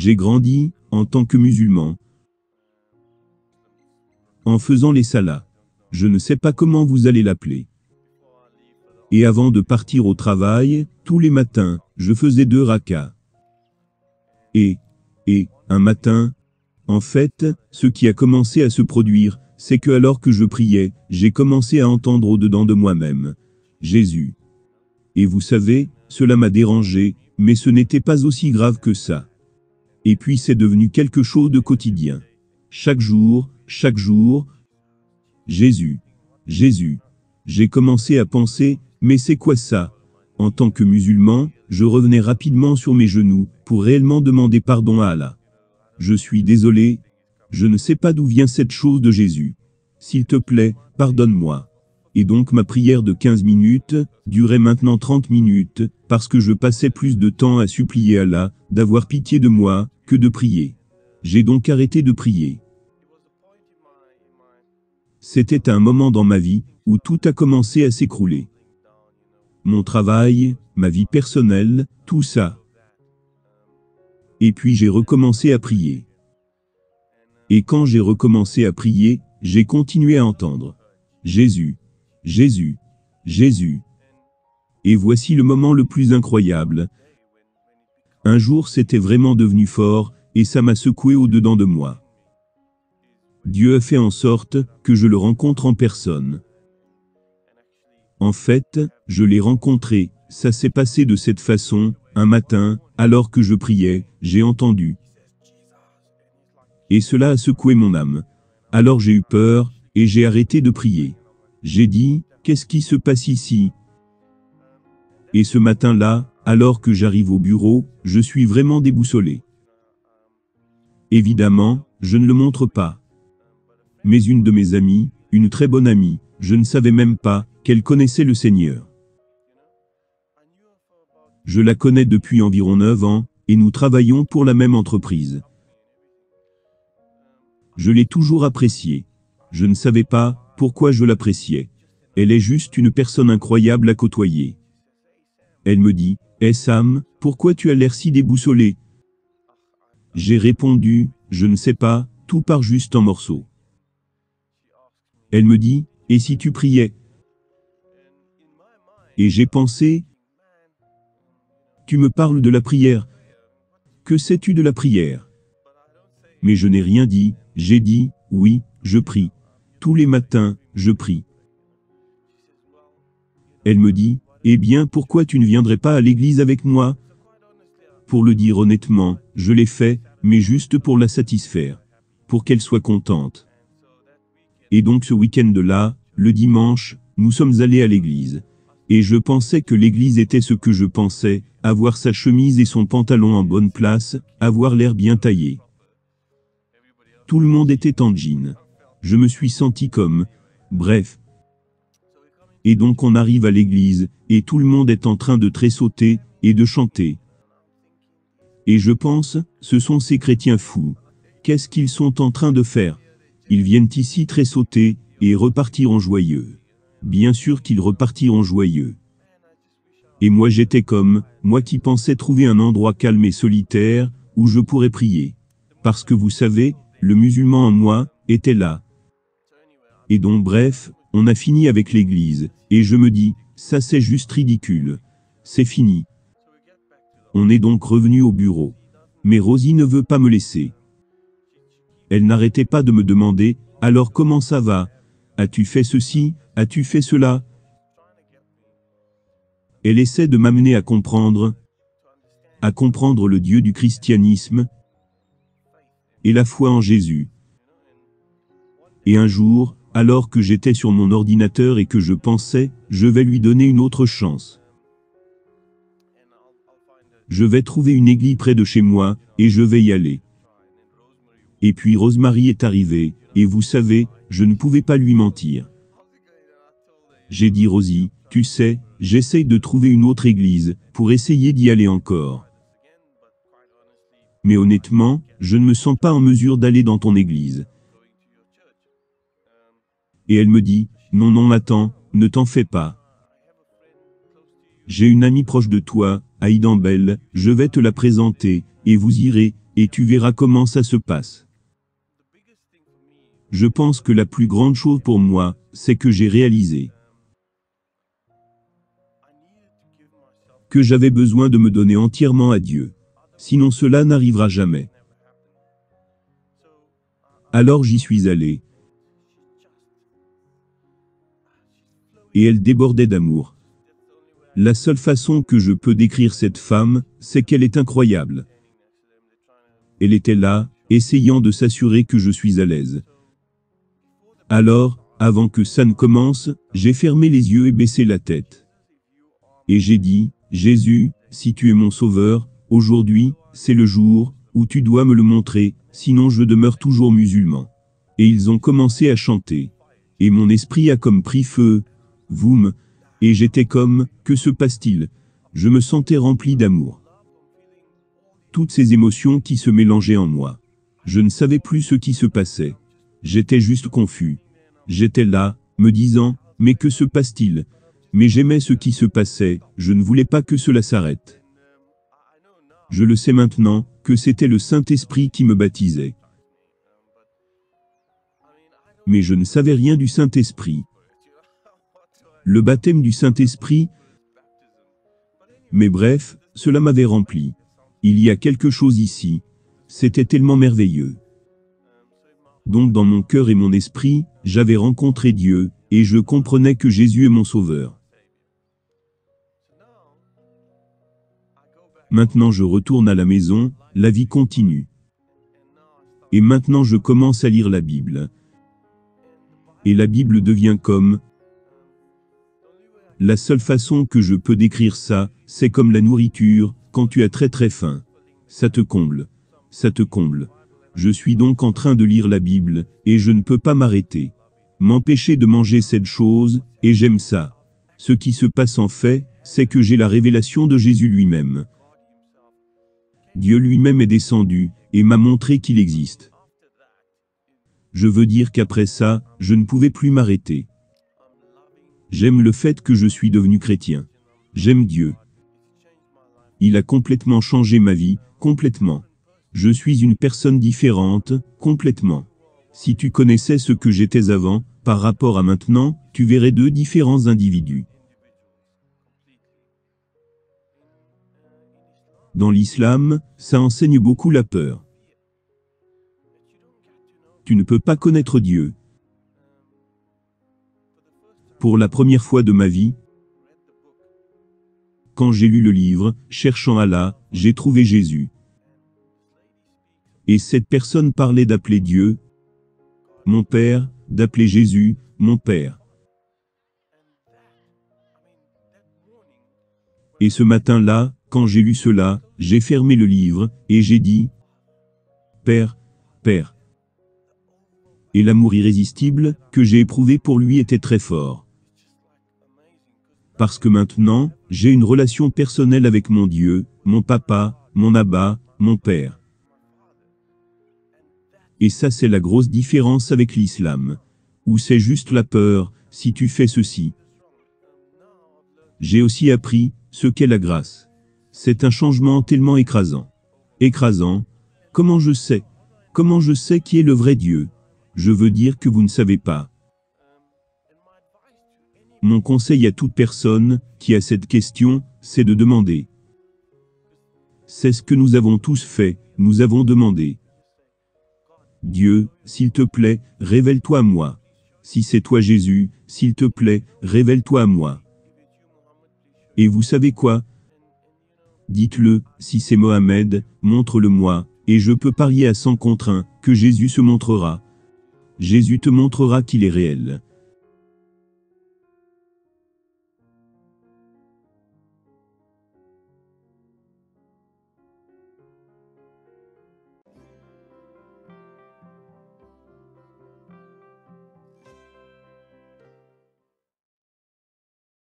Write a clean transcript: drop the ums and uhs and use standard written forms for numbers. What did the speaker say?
J'ai grandi, en tant que musulman, en faisant les salahs. Je ne sais pas comment vous allez l'appeler. Et avant de partir au travail, tous les matins, je faisais 2 rakas. Et, un matin, en fait, ce qui a commencé à se produire, c'est que alors que je priais, j'ai commencé à entendre au-dedans de moi-même, Jésus. Et vous savez, cela m'a dérangé, mais ce n'était pas aussi grave que ça. Et puis c'est devenu quelque chose de quotidien. Chaque jour, Jésus, Jésus. J'ai commencé à penser, mais c'est quoi ça? En tant que musulman, je revenais rapidement sur mes genoux, pour réellement demander pardon à Allah. Je suis désolé, je ne sais pas d'où vient cette chose de Jésus. S'il te plaît, pardonne-moi. Et donc ma prière de 15 minutes, durait maintenant 30 minutes, parce que je passais plus de temps à supplier Allah, d'avoir pitié de moi, que de prier. J'ai donc arrêté de prier. C'était un moment dans ma vie, où tout a commencé à s'écrouler. Mon travail, ma vie personnelle, tout ça. Et puis j'ai recommencé à prier. Et quand j'ai recommencé à prier, j'ai continué à entendre Jésus, Jésus, Jésus. Et voici le moment le plus incroyable. Un jour c'était vraiment devenu fort, et ça m'a secoué au-dedans de moi. Dieu a fait en sorte que je le rencontre en personne. En fait, je l'ai rencontré, ça s'est passé de cette façon, un matin, alors que je priais, j'ai entendu. Et cela a secoué mon âme. Alors j'ai eu peur, et j'ai arrêté de prier. J'ai dit, qu'est-ce qui se passe ici? Et ce matin-là, alors que j'arrive au bureau, je suis vraiment déboussolé. Évidemment, je ne le montre pas. Mais une de mes amies, une très bonne amie, je ne savais même pas qu'elle connaissait le Seigneur. Je la connais depuis environ 9 ans, et nous travaillons pour la même entreprise. Je l'ai toujours appréciée. Je ne savais pas pourquoi je l'appréciais. Elle est juste une personne incroyable à côtoyer. Elle me dit, « Hey Sam, pourquoi tu as l'air si déboussolé ?» J'ai répondu, « Je ne sais pas, tout part juste en morceaux. » Elle me dit, « Et si tu priais ?» Et j'ai pensé, « Tu me parles de la prière. Que sais-tu de la prière ?» Mais je n'ai rien dit, j'ai dit, « Oui, je prie. Tous les matins, je prie. » Elle me dit, « Eh bien pourquoi tu ne viendrais pas à l'église avec moi ?» Pour le dire honnêtement, je l'ai fait, mais juste pour la satisfaire. Pour qu'elle soit contente. Et donc ce week-end-là, le dimanche, nous sommes allés à l'église. Et je pensais que l'église était ce que je pensais, avoir sa chemise et son pantalon en bonne place, avoir l'air bien taillé. Tout le monde était en jean. Je me suis senti comme, bref. Et donc on arrive à l'église, et tout le monde est en train de tressauter, et de chanter. Et je pense, ce sont ces chrétiens fous. Qu'est-ce qu'ils sont en train de faire? Ils viennent ici tressauter, et repartiront joyeux. Bien sûr qu'ils repartiront joyeux. Et moi j'étais comme, moi qui pensais trouver un endroit calme et solitaire, où je pourrais prier. Parce que vous savez, le musulman en moi, était là. Et donc bref, on a fini avec l'église, et je me dis, ça c'est juste ridicule. C'est fini. On est donc revenu au bureau. Mais Rosie ne veut pas me laisser. Elle n'arrêtait pas de me demander, alors comment ça va? As-tu fait ceci? As-tu fait cela? Elle essaie de m'amener à comprendre le Dieu du christianisme et la foi en Jésus. Et un jour, alors que j'étais sur mon ordinateur et que je pensais, je vais lui donner une autre chance. Je vais trouver une église près de chez moi, et je vais y aller. Et puis Rosemary est arrivée, et vous savez, je ne pouvais pas lui mentir. J'ai dit Rosie, tu sais, j'essaye de trouver une autre église, pour essayer d'y aller encore. Mais honnêtement, je ne me sens pas en mesure d'aller dans ton église. Et elle me dit, non attends, ne t'en fais pas. J'ai une amie proche de toi, Aidan Bell, je vais te la présenter, et vous irez, Et tu verras comment ça se passe. Je pense que la plus grande chose pour moi, c'est que j'ai réalisé que j'avais besoin de me donner entièrement à Dieu. Sinon cela n'arrivera jamais. Alors j'y suis allé. Et elle débordait d'amour. La seule façon que je peux décrire cette femme, c'est qu'elle est incroyable. Elle était là, essayant de s'assurer que je suis à l'aise. Alors, avant que ça ne commence, j'ai fermé les yeux et baissé la tête. Et j'ai dit, Jésus, si tu es mon sauveur, aujourd'hui, c'est le jour où tu dois me le montrer, sinon je demeure toujours musulman. Et ils ont commencé à chanter. Et mon esprit a comme pris feu, voum, et j'étais comme, que se passe-t-il? Je me sentais rempli d'amour. Toutes ces émotions qui se mélangeaient en moi. Je ne savais plus ce qui se passait. J'étais juste confus. J'étais là, me disant, mais que se passe-t-il? Mais j'aimais ce qui se passait, je ne voulais pas que cela s'arrête. Je le sais maintenant, que c'était le Saint-Esprit qui me baptisait. Mais je ne savais rien du Saint-Esprit. Le baptême du Saint-Esprit. Mais bref, cela m'avait rempli. Il y a quelque chose ici. C'était tellement merveilleux. Donc dans mon cœur et mon esprit, j'avais rencontré Dieu, et je comprenais que Jésus est mon sauveur. Maintenant je retourne à la maison, la vie continue. Et maintenant je commence à lire la Bible. Et la Bible devient comme... La seule façon que je peux décrire ça, c'est comme la nourriture, quand tu as très très faim. Ça te comble. Ça te comble. Je suis donc en train de lire la Bible, et je ne peux pas m'arrêter. M'empêcher de manger cette chose, et j'aime ça. Ce qui se passe en fait, c'est que j'ai la révélation de Jésus lui-même. Dieu lui-même est descendu, et m'a montré qu'il existe. Je veux dire qu'après ça, je ne pouvais plus m'arrêter. J'aime le fait que je suis devenu chrétien. J'aime Dieu. Il a complètement changé ma vie, complètement. Je suis une personne différente, complètement. Si tu connaissais ce que j'étais avant, par rapport à maintenant, tu verrais deux différents individus. Dans l'islam, ça enseigne beaucoup la peur. Tu ne peux pas connaître Dieu. Pour la première fois de ma vie, quand j'ai lu le livre, Cherchant Allah, j'ai trouvé Jésus. Et cette personne parlait d'appeler Dieu, mon Père, d'appeler Jésus, mon Père. Et ce matin-là, quand j'ai lu cela, j'ai fermé le livre, et j'ai dit, Père, Père. Et l'amour irrésistible, que j'ai éprouvé pour lui était très fort. Parce que maintenant, j'ai une relation personnelle avec mon Dieu, mon papa, mon Abba, mon Père. Et ça c'est la grosse différence avec l'islam. Où c'est juste la peur, si tu fais ceci. J'ai aussi appris, ce qu'est la grâce. C'est un changement tellement écrasant. Écrasant. Comment je sais? Comment je sais qui est le vrai Dieu? Je veux dire que vous ne savez pas. Mon conseil à toute personne, qui a cette question, c'est de demander. C'est ce que nous avons tous fait, nous avons demandé. Dieu, s'il te plaît, révèle-toi à moi. Si c'est toi Jésus, s'il te plaît, révèle-toi à moi. Et vous savez quoi? Dites-le, si c'est Mohamed, montre-le-moi, et je peux parier à 100 contre 1, que Jésus se montrera. Jésus te montrera qu'il est réel.